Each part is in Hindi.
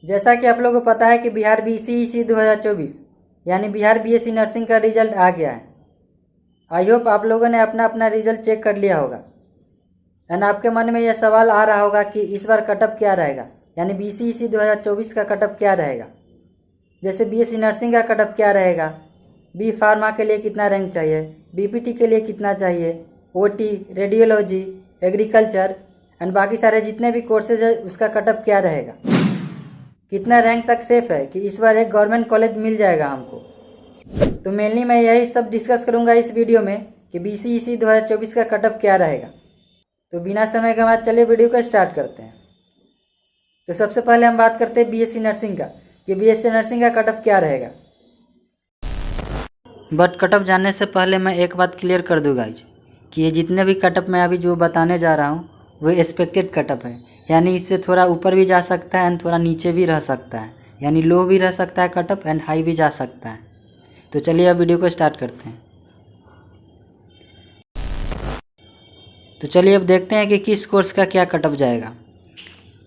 जैसा कि आप लोगों को पता है कि बिहार BCEC 2024 यानी बिहार BSc नर्सिंग का रिजल्ट आ गया है। आई होप आप लोगों ने अपना अपना रिजल्ट चेक कर लिया होगा एंड आपके मन में यह सवाल आ रहा होगा कि इस बार कटअप क्या रहेगा, यानी BCEC 2024 का कटअप क्या रहेगा। जैसे BSc नर्सिंग का कटअप क्या रहेगा, बी फार्मा के लिए कितना रैंक चाहिए, BPT के लिए कितना चाहिए, OT, रेडियोलॉजी, एग्रीकल्चर एंड बाकी सारे जितने भी कोर्सेज है उसका कटअप क्या रहेगा, कितना रैंक तक सेफ है कि इस बार एक गवर्नमेंट कॉलेज मिल जाएगा हमको। तो मेनली मैं यही सब डिस्कस करूंगा इस वीडियो में कि BCEC 2024 का कटअप क्या रहेगा। तो बिना समय के बाद चलिए वीडियो को स्टार्ट करते हैं। तो सबसे पहले हम बात करते हैं BSc नर्सिंग का कि BSc नर्सिंग का कटअप क्या रहेगा। बट कटअप जानने से पहले मैं एक बात क्लियर कर दूँ गाइज कि ये जितने भी कटअप मैं अभी जो बताने जा रहा हूँ वो एक्सपेक्टेड कटअप है, यानी इससे थोड़ा ऊपर भी जा सकता है एंड थोड़ा नीचे भी रह सकता है, यानी लो भी रह सकता है कटअप एंड हाई भी जा सकता है। तो चलिए अब वीडियो को स्टार्ट करते हैं। तो चलिए अब देखते हैं कि किस कोर्स का क्या कटअप जाएगा।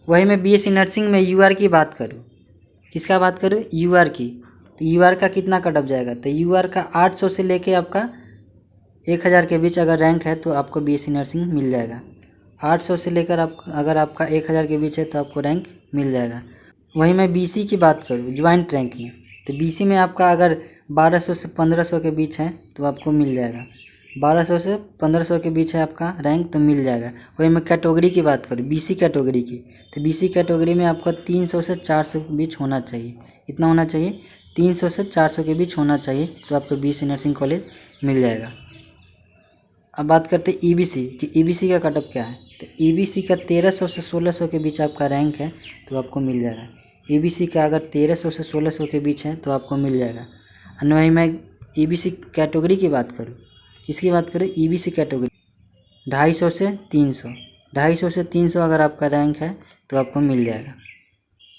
वही मैं BSc नर्सिंग में UR की बात करूँ, किसका बात करूँ, UR की। तो UR का कितना कटअप जाएगा, तो UR का 800 से लेके आपका 1000 के बीच अगर रैंक है तो आपको BSc नर्सिंग मिल जाएगा। 800 से लेकर आप अगर आपका 1000 के बीच है तो आपको रैंक मिल जाएगा। वहीं मैं BC की बात करूँ ज्वाइंट रैंक में, तो BC में आपका अगर 1200 से 1500 के बीच है तो आपको मिल जाएगा। 1200 से 1500 के बीच है आपका रैंक तो मिल जाएगा। वही मैं कैटेगरी की बात करूँ BC कैटेगरी की, तो BC कैटेगरी में आपको 300 से 400 के बीच होना चाहिए। कितना होना चाहिए, 300 से 400 के बीच होना चाहिए तो आपको BSc नर्सिंग कॉलेज मिल जाएगा। अब बात करते हैं EBC कि EBC का कटअप क्या है, तो EBC का 1300 से 1600 के बीच आपका रैंक है तो आपको मिल जाएगा। EBC का अगर 1300 से 1600 के बीच है तो आपको मिल जाएगा। और वहीं मैं EBC कैटेगरी की बात करूँ, किसकी बात करूँ, EBC कैटेगरी 250 से 300, 250 से 300 अगर आपका रैंक है तो आपको मिल जाएगा।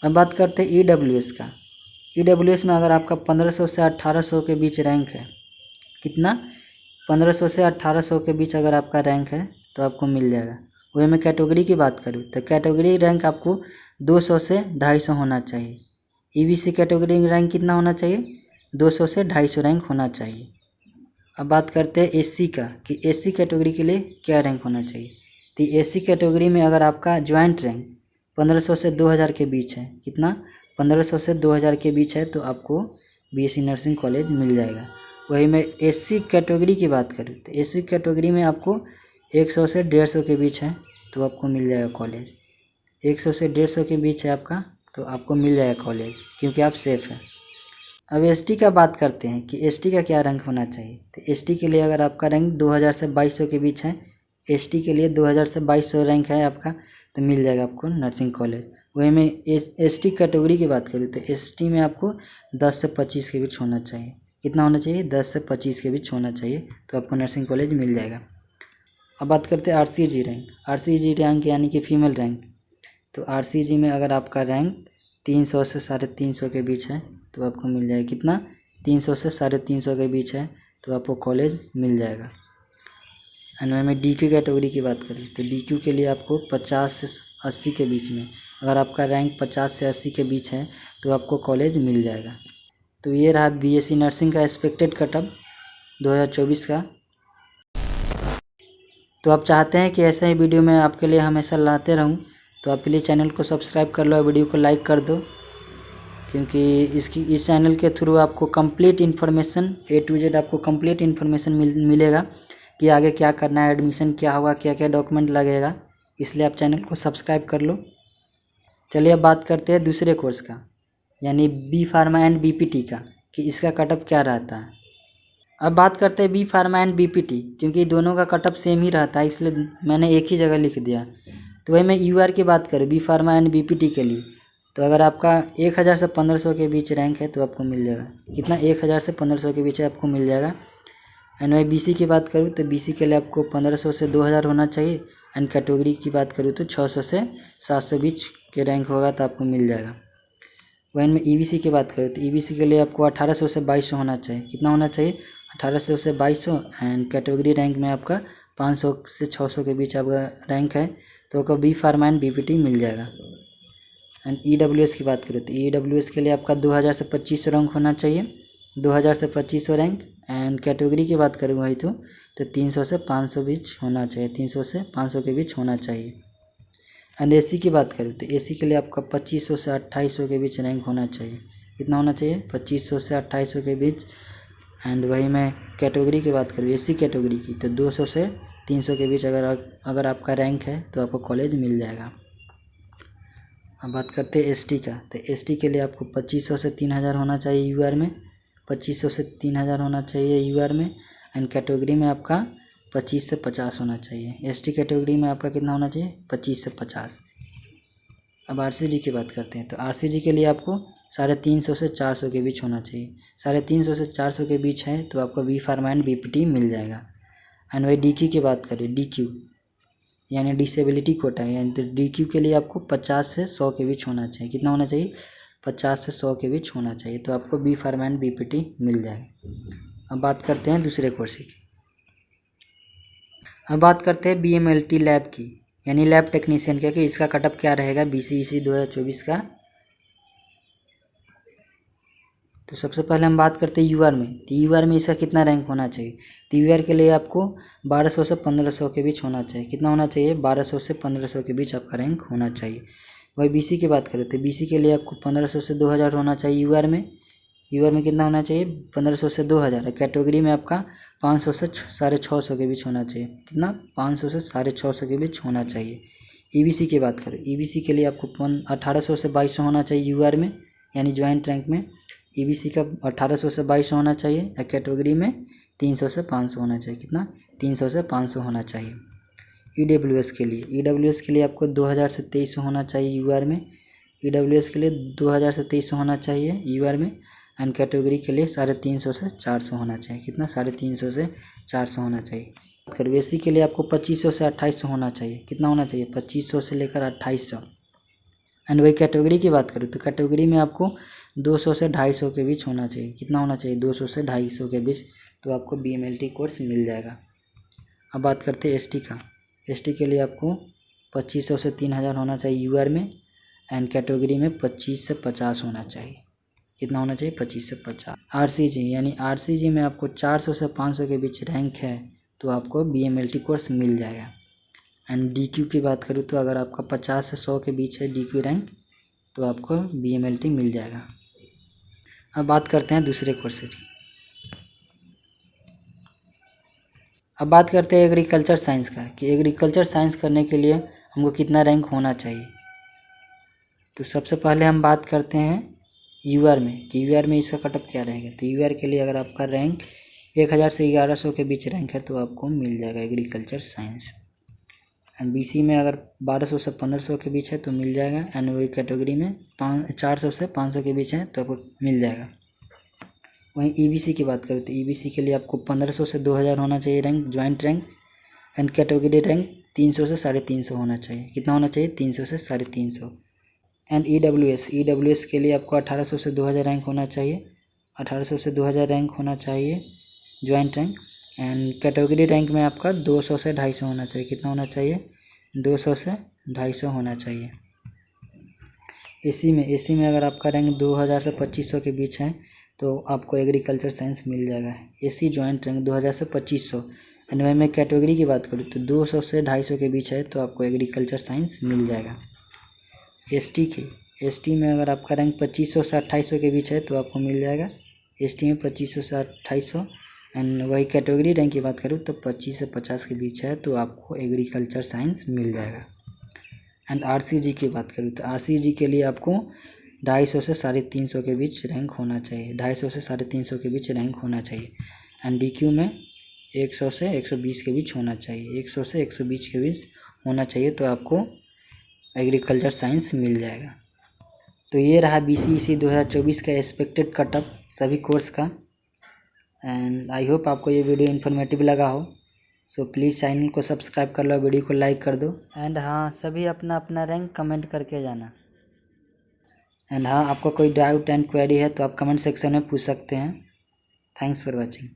अब बात करते हैं EWS का। EWS में अगर आपका 1500 से 1800 के बीच रैंक है, कितना, 1500 से 1800 के बीच अगर आपका रैंक है तो आपको मिल जाएगा। वही मैं कैटेगरी की बात करूँ तो कैटेगरी रैंक आपको 200 से 250 होना चाहिए। EBC कैटेगरी रैंक कितना होना चाहिए, 200 से 250 रैंक होना चाहिए। अब बात करते हैं SC का कि SC कैटेगरी के लिए क्या रैंक होना चाहिए, तो SC कैटेगरी में अगर आपका ज्वाइंट रैंक 1500 से 2000 के बीच है, कितना, 1500 से 2000 के बीच है तो आपको BSc नर्सिंग कॉलेज मिल जाएगा। वही मैं SC कैटेगरी की बात करूँ तो SC कैटेगरी में आपको 100 से 150 के बीच है तो आपको मिल जाएगा कॉलेज। 100 से 150 के बीच है आपका तो आपको मिल जाएगा कॉलेज, क्योंकि आप सेफ हैं। अब ST का बात करते हैं कि ST का क्या रैंक होना चाहिए, तो ST के लिए अगर आपका रैंक 2000 से 2200 के बीच है, ST के लिए 2000 से 2200 रैंक है आपका तो मिल जाएगा आपको नर्सिंग कॉलेज। वही मैं ST कैटेगरी की बात करूँ तो ST में आपको 10 से 25 के बीच होना चाहिए। कितना होना चाहिए, 10 से 25 के बीच होना चाहिए तो आपको नर्सिंग कॉलेज मिल जाएगा। अब बात करते हैं RCG रैंक। RCG रैंक यानी कि फीमेल रैंक, तो RCG में अगर आपका रैंक 300 से 350 के बीच है तो आपको मिल जाएगा। कितना, 300 से 350 के बीच है तो आपको कॉलेज मिल जाएगा। एंड मैं DQ कैटेगरी की बात करूँ तो DQ के लिए आपको 50 से 80 के बीच में, अगर आपका रैंक 50 से 80 के बीच है तो आपको कॉलेज मिल जाएगा। तो ये रहा BSc नर्सिंग का एक्सपेक्टेड कटअप 2024 का। तो आप चाहते हैं कि ऐसा ही वीडियो मैं आपके लिए हमेशा लाते रहूं, तो आप प्लीज़ चैनल को सब्सक्राइब कर लो और वीडियो को लाइक कर दो, क्योंकि इस चैनल के थ्रू आपको complete information A to Z आपको कंप्लीट इन्फॉर्मेशन मिलेगा कि आगे क्या करना है, एडमिशन क्या होगा, क्या क्या डॉक्यूमेंट लगेगा, इसलिए आप चैनल को सब्सक्राइब कर लो। चलिए अब बात करते हैं दूसरे कोर्स का, यानी B फार्मा एंड BPT का कि इसका कटअप क्या रहता है। अब बात करते हैं B फार्मा एंड BPT, क्योंकि दोनों का कटअप सेम ही रहता है इसलिए मैंने एक ही जगह लिख दिया। तो वही मैं UR की बात करूँ B फार्मा एंड BPT के लिए, तो अगर आपका 1000 से 1500 के बीच रैंक है तो आपको मिल जाएगा। कितना, 1000 से 1500 के बीच है आपको मिल जाएगा। एंड मैं BC की बात करूँ तो BC के लिए आपको 1500 से 2000 होना चाहिए। एंड कैटेगरी की बात करूँ तो 600 से 700 बीच के रैंक होगा तो आपको मिल जाएगा। वहीं मैं EBC की बात करूँ तो EBC के लिए आपको 1800 से 2200 होना चाहिए। कितना होना चाहिए, 1800 से 2200। एंड कैटेगरी रैंक में आपका 500 से 600 के बीच आपका रैंक है तो आपको B फार्मा एंड BPT मिल जाएगा। एंड EWS की बात करें तो EWS के लिए आपका 2000 से 2500 रैंक होना चाहिए, 2000 से 2500 रैंक। एंड कैटेगरी की बात करूँ वही तो 300 से 500 बीच होना चाहिए, 300 से 500 के बीच होना चाहिए। एंड AC की बात करें तो AC के लिए आपका 2500 से 2800 के बीच रैंक होना चाहिए। कितना होना चाहिए? 2500 से 2800 के बीच। एंड वही मैं कैटेगरी की बात करूँ AC कैटेगरी की तो 200 से 300 के बीच अगर आपका रैंक है तो आपको कॉलेज मिल जाएगा। अब बात करते हैं ST का, तो ST के लिए आपको 2500 से 3000 होना चाहिए UR में, 2500 से 3000 होना चाहिए UR में। एंड कैटेगरी में आपका 25 से 50 होना चाहिए। ST कैटेगरी में आपका कितना होना चाहिए? 25 से 50। अब RCG की बात करते हैं तो RCG के लिए आपको 350 से 400 के बीच होना चाहिए। 350 से 400 के बीच है तो आपको B फार्मा एंड BPT मिल जाएगा। एंड वही DQ की बात करें, DQ यानी डिसेबिलिटी कोटा है, यानी तो DQ के लिए आपको 50 से 100 के बीच होना चाहिए। कितना होना चाहिए? 50 से 100 के बीच होना चाहिए तो आपको B फार्मा एंड BPT मिल जाएगा। अब बात करते हैं दूसरे कोर्स की। अब बात करते हैं BMLT लैब की, यानी लैब टेक्नीशियन का, कि इसका कटअप क्या रहेगा BCEC 2024 का। तो सबसे पहले हम बात करते हैं UR में, तो UR में इसका कितना रैंक होना चाहिए? तो UR के लिए आपको 1200 से 1500 के बीच होना चाहिए। कितना होना चाहिए? 1200 से 1500 के बीच आपका रैंक होना चाहिए। वही BC की बात करें तो BC के लिए आपको 1500 से 2000 होना चाहिए UR में। UR में कितना होना चाहिए? 1500 से 2000। कैटेगरी में आपका 500 से 650 के बीच होना चाहिए। कितना? 500 से 650 के बीच होना चाहिए। EBC की बात करें, EBC के लिए आपको 1800 से 2200 होना चाहिए UR में, यानी ज्वाइंट रैंक में। EBC का 1800 से 2200 होना चाहिए। कैटेगरी में 300 से 500 होना चाहिए। कितना? 300 से 500 होना चाहिए। EWS के लिए आपको 2000 से 2300 होना चाहिए UR में। EWS के लिए 2000 से 2300 होना चाहिए UR में। एंड कैटेगरी के लिए 350 से 400 होना चाहिए। कितना? 350 से 400 होना चाहिए। AC के लिए आपको 2500 से 2800 होना चाहिए। कितना होना चाहिए? 2500 से लेकर 2800। एंड वही कैटेगरी की बात करूँ तो कैटेगरी में आपको 200 से 250 के बीच होना चाहिए। कितना होना चाहिए? 200 से 250 के बीच, तो आपको BMLT कोर्स मिल जाएगा। अब बात करते हैं ST का। ST के लिए आपको 2500 से 3000 होना चाहिए UR में। एंड कैटेगरी में 25 से 50 होना चाहिए। कितना होना चाहिए? 25 से 50। RCG, यानी RCG में आपको 400 से 500 के बीच रैंक है तो आपको BMLT कोर्स मिल जाएगा। एंड DQ की बात करूँ तो अगर आपका 50 से 100 के बीच है DQ रैंक तो आपको BMLT मिल जाएगा। अब बात करते हैं दूसरे कोर्सेज की। अब बात करते हैं एग्रीकल्चर साइंस का, कि एग्रीकल्चर साइंस करने के लिए हमको कितना रैंक होना चाहिए। तो सबसे पहले हम बात करते हैं UR में, कि UR में इसका कटअप क्या रहेगा। तो UR के लिए अगर आपका रैंक 1000 से 1100 के बीच रैंक है तो आपको मिल जाएगा एग्रीकल्चर साइंस। एंड BC में अगर 1200 से 1500 के बीच है तो मिल जाएगा। एंड वही कैटेगरी में 400 से 500 के बीच है तो आपको मिल जाएगा। वहीं EBC की बात करें तो EBC के लिए आपको 1500 से 2000 होना चाहिए rank, joint rank. And category rank 300 से 350 होना चाहिए। कितना होना चाहिए? 300 से 350। एंड EWS के लिए आपको 1800 से 2000 रैंक होना चाहिए, 1800 से 2000 रैंक होना चाहिए joint rank. And category rank में आपका 200 से 250 होना चाहिए। कितना होना चाहिए? 200 से 250 होना चाहिए। AC में अगर आपका रैंक 2000 से 2500 के बीच है तो आपको एग्रीकल्चर साइंस मिल जाएगा। AC ज्वाइंट रैंक 2000 से 2500। एंड वही मैं कैटेगरी की बात करूँ तो 200 से 250 के बीच है तो आपको एग्रीकल्चर साइंस मिल जाएगा। ST में अगर आपका रैंक 2500 से 2800 के बीच है तो आपको मिल जाएगा ST में 2500 से 2800। एंड वही कैटेगरी रैंक की बात करूँ तो 25 से 50 के बीच है तो आपको एग्रीकल्चर साइंस मिल जाएगा। एंड RCG की बात करूँ तो RCG के लिए आपको 250 से 350 के बीच रैंक होना चाहिए, 250 से 350 के बीच रैंक होना चाहिए। एंड DQ में 100 से 120 के बीच होना चाहिए, 100 से 120 के बीच होना चाहिए तो आपको एग्रीकल्चर साइंस मिल जाएगा। तो ये रहा BCEC 2024 का एक्सपेक्टेड कटअप सभी कोर्स का। एंड आई होप आपको ये वीडियो इन्फॉर्मेटिव लगा हो। सो प्लीज़ चैनल को सब्सक्राइब कर लो, वीडियो को लाइक कर दो। एंड हाँ, सभी अपना अपना रैंक कमेंट करके जाना। एंड हाँ, आपका कोई डाउट एंड क्वेरी है तो आप कमेंट सेक्शन में पूछ सकते हैं। Thanks for watching.